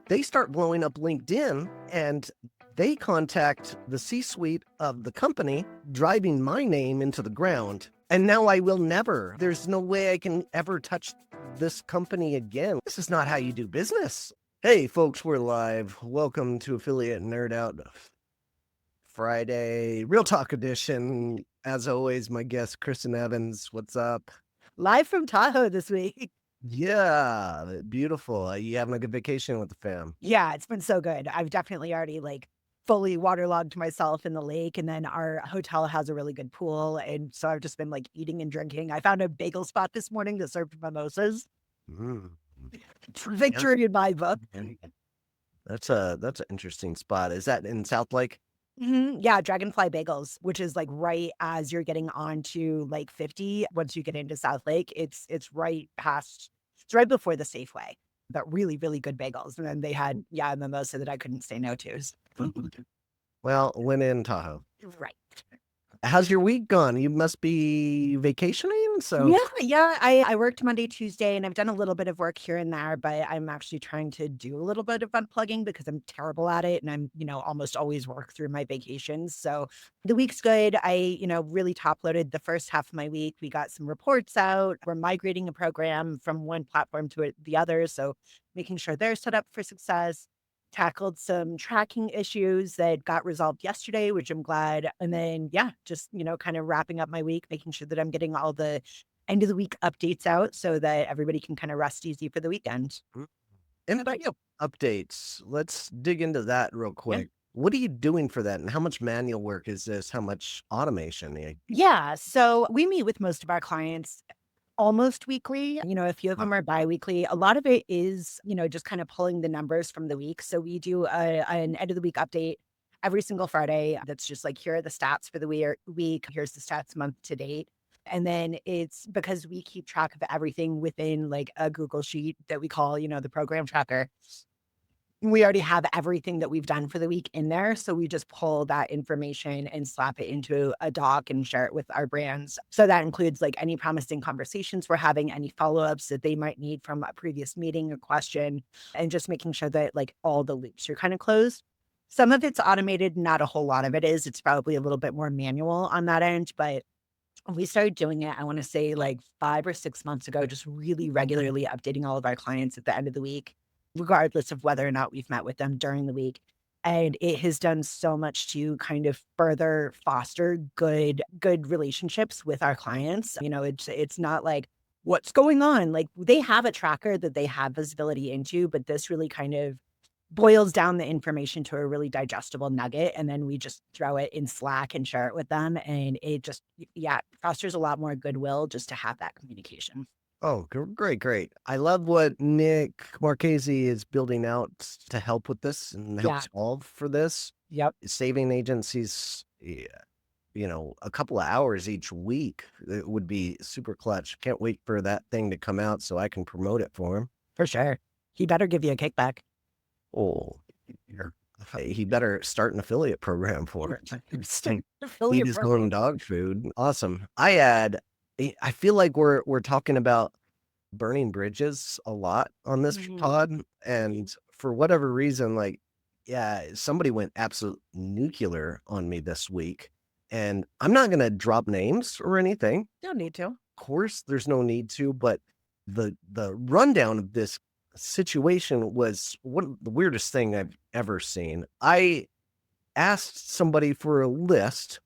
They start blowing up LinkedIn and they contact the C-suite of the company, driving my name into the ground. And now I will never, there's no way I can ever touch this company again. This is not how you do business. Hey folks, we're live. Welcome to Affiliate Nerd Out Friday, Real Talk Edition. As always, my guest, Christen Evans. What's up? Live from Tahoe this week. Yeah, beautiful. You having a good vacation with the fam? Yeah, it's been so good. I've definitely already fully waterlogged myself in the lake. And then our hotel has a really good pool. And so I've just been eating and drinking. I found a bagel spot this morning that served mimosas. Mm. Victory in my book. That's an interesting spot. Is that in South Lake? Yeah, Dragonfly Bagels, which is right as you're getting onto 50. Once you get into South Lake, it's right past, it's right before the Safeway. But really, really good bagels. And then they had, a mimosa that I couldn't say no to. Well, when in Tahoe. Right. How's your week gone? You must be vacationing, so Yeah. I worked Monday, Tuesday, and I've done a little bit of work here and there, but I'm actually trying to do a little bit of unplugging because I'm terrible at it. And I'm, almost always work through my vacations. So the week's good. I, really top loaded the first half of my week. We got some reports out. We're migrating a program from one platform to the other. So making sure they're set up for success. Tackled some tracking issues that got resolved yesterday, which I'm glad. And then, just, kind of wrapping up my week, making sure that I'm getting all the end of the week updates out so that everybody can kind of rest easy for the weekend. and about you updates. Let's dig into that real Yeah. quick. What are you doing for that? And how much manual work is this? How much automation? Yeah. So we meet with most of our clients almost weekly. A few of them are biweekly. A lot of it is, just kind of pulling the numbers from the week. So we do an end of the week update every single Friday. That's just here are the stats for the week. Here's the stats month to date. And then it's because we keep track of everything within a Google sheet that we call, the program tracker. We already have everything that we've done for the week in there. So we just pull that information and slap it into a doc and share it with our brands. So that includes any promising conversations we're having, any follow-ups that they might need from a previous meeting or question, and just making sure that all the loops are kind of closed. Some of it's automated, not a whole lot of it is. It's probably a little bit more manual on that end, but we started doing it, I want to say 5 or 6 months ago, just really regularly updating all of our clients at the end of the week, regardless of whether or not we've met with them during the week. And it has done so much to kind of further foster good relationships with our clients. It's not what's going on. They have a tracker that they have visibility into, but this really kind of boils down the information to a really digestible nugget. And then we just throw it in Slack and share it with them. And it just, fosters a lot more goodwill just to have that communication. Oh, great. I love what Nick Marchese is building out to help with this and help Yeah. solve for this. Yep. Saving agencies, a couple of hours each week. It would be super clutch. Can't wait for that thing to come out so I can promote it for him. For sure. He better give you a kickback. Oh, he better start an affiliate program for it. Eat his own dog food. Awesome. I feel like we're talking about burning bridges a lot on this pod, and for whatever reason, somebody went absolute nuclear on me this week, and I'm not gonna drop names or anything. Don't need to. Of course, there's no need to, but the rundown of this situation was one of the weirdest thing I've ever seen. I asked somebody for a list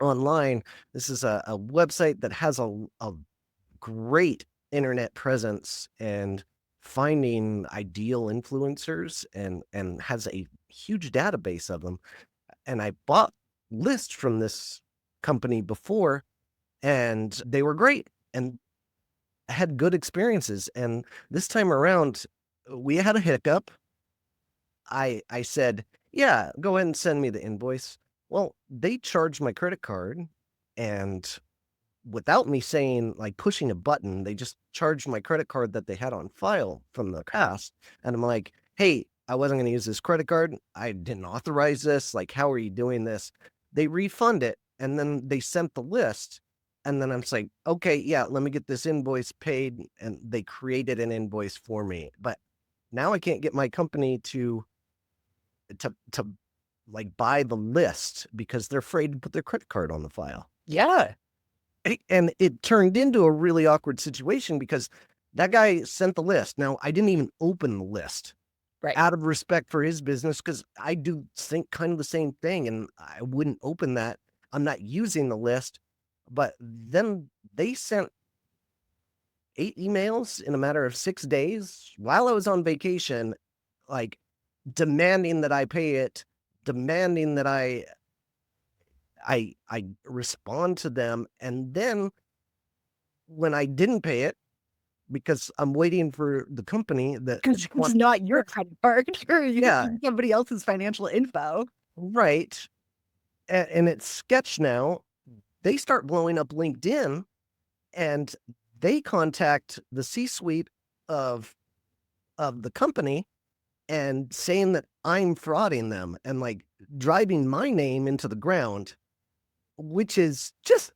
online. This is a website that has a great internet presence and finding ideal influencers and has a huge database of them. And I bought lists from this company before, and they were great and had good experiences. And this time around, we had a hiccup. I said, yeah, go ahead and send me the invoice. Well, they charged my credit card, and without me saying, pushing a button, they just charged my credit card that they had on file from the past. And I'm like, hey, I wasn't going to use this credit card. I didn't authorize this. How are you doing this? They refund it, and then they sent the list. And then I'm just like, okay, yeah, let me get this invoice paid. And they created an invoice for me. But now I can't get my company to like buy the list because they're afraid to put their credit card on the file. Yeah. And it turned into a really awkward situation because that guy sent the list. Now, I didn't even open the list Right. out of respect for his business because I do think kind of the same thing and I wouldn't open that. I'm not using the list. But then they sent 8 emails in a matter of 6 days while I was on vacation, like demanding that I pay it, demanding that I respond to them. And then when I didn't pay it, because I'm waiting for the company that Because it's not your credit card. You're yeah, using somebody else's financial info. right. And it's sketch now. They start blowing up LinkedIn and they contact the C-suite of the company and saying that I'm frauding them and like driving my name into the ground, which is just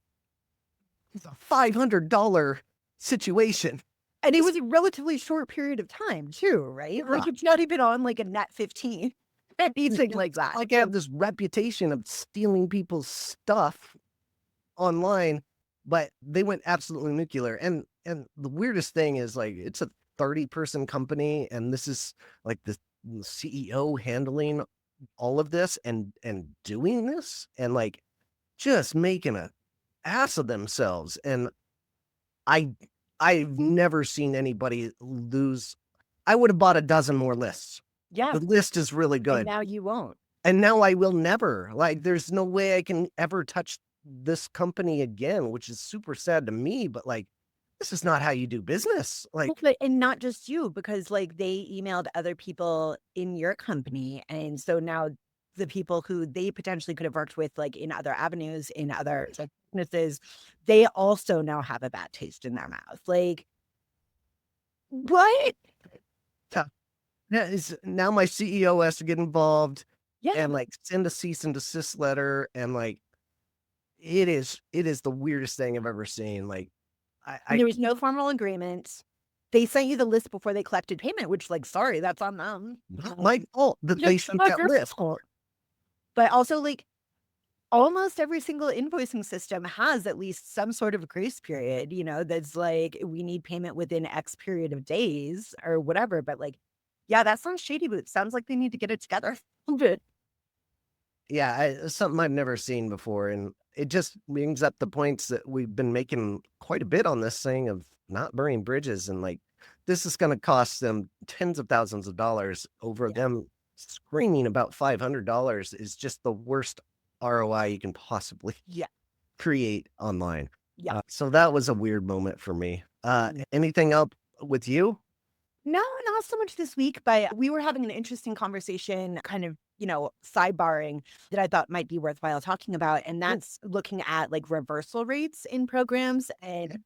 a $500 situation. And it was a relatively short period of time too, right? Like Yeah. it's not even on like a net 15, anything like that. Like I have this reputation of stealing people's stuff online, but they went absolutely nuclear. And the weirdest thing is like it's a 30-person company, and this is like the CEO handling all of this and doing this and like just making a ass of themselves. And I I've never seen anybody lose. I would have bought a dozen more lists. Yeah. The list is really And good. now you won't. And now I will never. Like there's no way I can ever touch this company again, which is super sad to me, but like this is not how you do business. Like Well, but and not just you, because like they emailed other people in your company. And so now the people who they potentially could have worked with, like in other avenues, in other like, businesses, they also now have a bad taste in their mouth. Like, what? tough. Now my CEO has to get involved Yeah. and like send a cease and desist letter and like it is the weirdest thing I've ever seen. Like And I there was no formal agreement. They sent you the list before they collected payment, which, like, sorry, that's on them. not my fault that they It's sent not that your list. fault. But also, like, almost every single invoicing system has at least some sort of grace period, that's like, we need payment within X period of days or whatever. But, like, yeah, that sounds shady, but it sounds like they need to get it together. But Yeah, something I've never seen before, and it just brings up the points that we've been making quite a bit on this thing of not burning bridges, and like this is going to cost them tens of thousands of dollars over yeah, them screaming about $500 is just the worst ROI you can possibly yeah, create online. yeah. So that was a weird moment for me. Anything up with you? No, not so much this week, but we were having an interesting conversation, kind of, sidebarring that I thought might be worthwhile talking about. And Cool. that's looking at like reversal rates in programs. And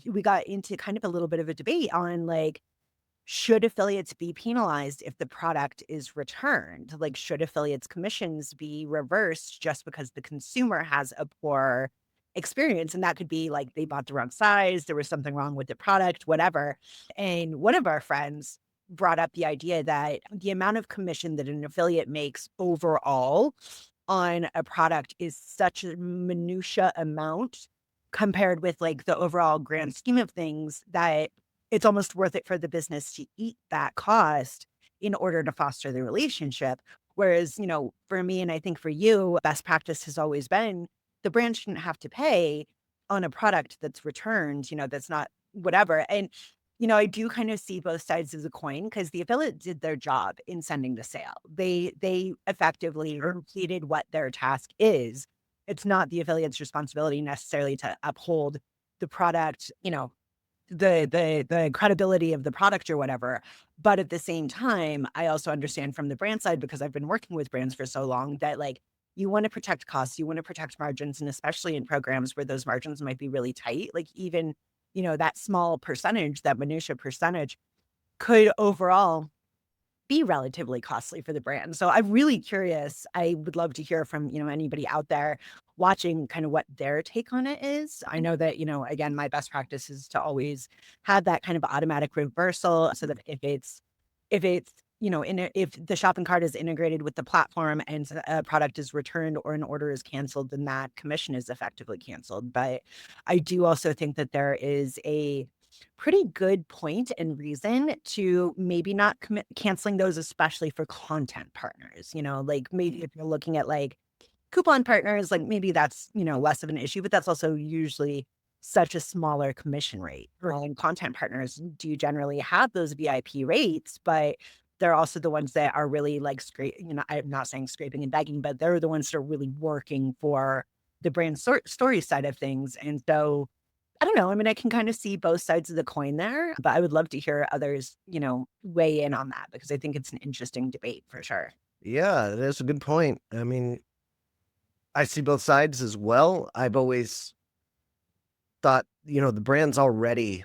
we got into kind of a little bit of a debate on like, should affiliates be penalized if the product is returned? Like, should affiliates' commissions be reversed just because the consumer has a poor experience? And that could be like they bought the wrong size, there was something wrong with the product, whatever. And one of our friends brought up the idea that the amount of commission that an affiliate makes overall on a product is such a minutia amount compared with like the overall grand scheme of things that it's almost worth it for the business to eat that cost in order to foster the relationship. Whereas, for me, and I think for you, best practice has always been the brand shouldn't have to pay on a product that's returned, that's not whatever. And, I do kind of see both sides of the coin because the affiliate did their job in sending the sale. They effectively completed what their task is. It's not the affiliate's responsibility necessarily to uphold the product, the credibility of the product or whatever. But at the same time, I also understand from the brand side, because I've been working with brands for so long, that like you want to protect costs, you want to protect margins, and especially in programs where those margins might be really tight, like even, that small percentage, that minutia percentage could overall be relatively costly for the brand. So I'm really curious. I would love to hear from, anybody out there watching kind of what their take on it is. I know that, again, my best practice is to always have that kind of automatic reversal so that if it's, if the shopping cart is integrated with the platform and a product is returned or an order is canceled, then that commission is effectively canceled. But I do also think that there is a pretty good point and reason to maybe not canceling those, especially for content partners. Like maybe if you're looking at like coupon partners, like maybe that's, less of an issue, but that's also usually such a smaller commission rate. And content partners do generally have those VIP rates, but they're also the ones that are really like I'm not saying scraping and begging, but they're the ones that are really working for the brand story side of things. And so I don't know. I mean, I can kind of see both sides of the coin there, but I would love to hear others, weigh in on that because I think it's an interesting debate for sure. Yeah, that's a good point. I mean, I see both sides as well. I've always thought, the brand's already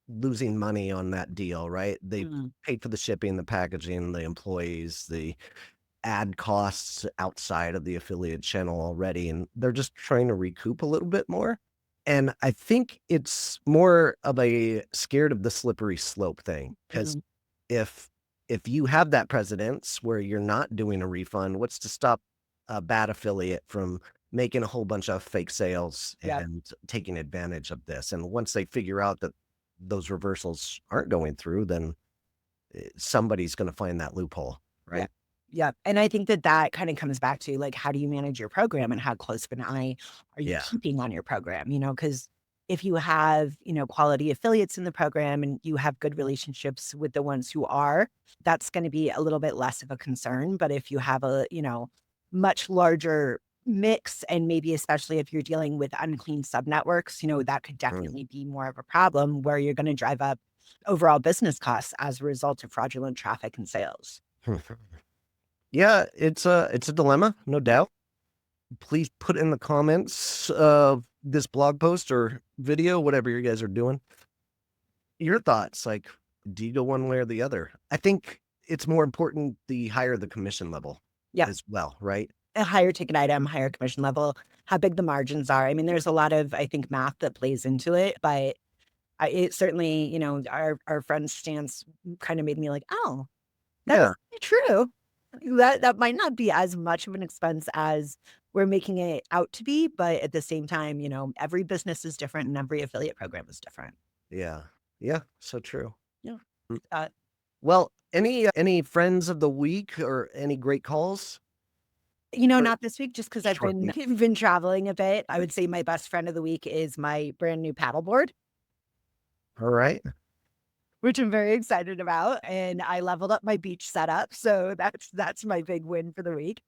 losing money on that deal, right? They Mm, paid for the shipping, the packaging, the employees, the ad costs outside of the affiliate channel already, and they're just trying to recoup a little bit more. And I think it's more of a scared of the slippery slope thing, because mm, if you have that precedence where you're not doing a refund, what's to stop a bad affiliate from making a whole bunch of fake sales yeah. and taking advantage of this? And once they figure out that those reversals aren't going through, then somebody's going to find that loophole, Yeah. right? Yeah. And I think that that kind of comes back to like, how do you manage your program and how close of an eye are you Yeah. keeping on your program? Because if you have, quality affiliates in the program and you have good relationships with the ones who are, that's going to be a little bit less of a concern. But if you have a, much larger mix, and maybe especially if you're dealing with unclean sub networks, that could Mm. definitely be more of a problem where you're going to drive up overall business costs as a result of fraudulent traffic and sales. Yeah, it's a dilemma, no doubt. Please put in the comments of this blog post or video, whatever you guys are doing, your thoughts. Like, do you go one way or the other? I think it's more important the higher the commission level Yeah. as well, right? A higher ticket item, higher commission level, how big the margins are. I mean, there's a lot of, I think, math that plays into it, but it certainly, our friend's stance kind of made me like, oh, that is Yeah, true. That might not be as much of an expense as we're making it out to be, but at the same time, every business is different and every affiliate program is different. yeah, yeah. So true. Yeah. Mm. Uh, Well, any friends of the week or any great calls? Or Not this week, just because I've sure. been been traveling a bit. I would say my best friend of the week is my brand new paddleboard, All right. which I'm very excited about, and I leveled up my beach setup, so that's my big win for the week.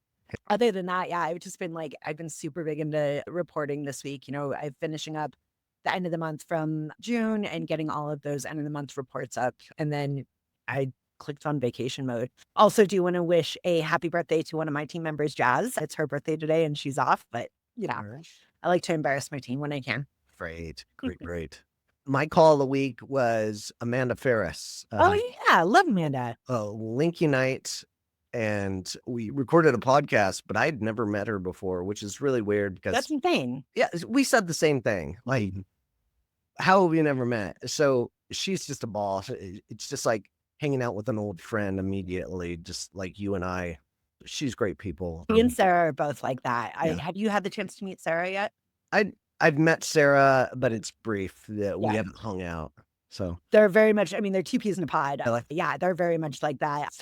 Other than that, yeah, I've been super big into reporting this week. I'm finishing up the end of the month from June and getting all of those end of the month reports up, and then I clicked on vacation mode. Also, do want to wish a happy birthday to one of my team members, Jazz. It's her birthday today, and she's off, but All right. I like to embarrass my team when I can. Great, great, great. My call of the week was Amanda Ferris, Oh yeah, love Amanda. Link Unite, and we recorded a podcast, but I'd never met her before, which is really weird That's because, insane. yeah, we said the same thing. Like, how have we never met? So she's just a boss. It's just like hanging out with an old friend immediately, just like you and I. She's great people. Me and Sarah are both like that. Yeah. Have you had the chance to meet Sarah yet? I I've met Sarah, but it's brief. That we Yeah. haven't hung out. So They're very much, I mean, they're two peas in a pod. I like Yeah, they're very much like that.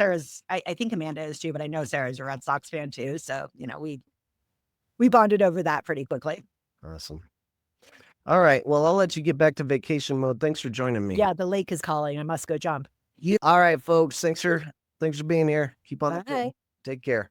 I think Amanda is too, but I know Sarah's a Red Sox fan too. So, we bonded over that pretty quickly. awesome. All right. Well, I'll let you get back to vacation mode. Thanks for joining me. Yeah, the lake is calling. I must go jump. Yeah. All right, folks. Thanks for being here. Keep on the Bye. Take care.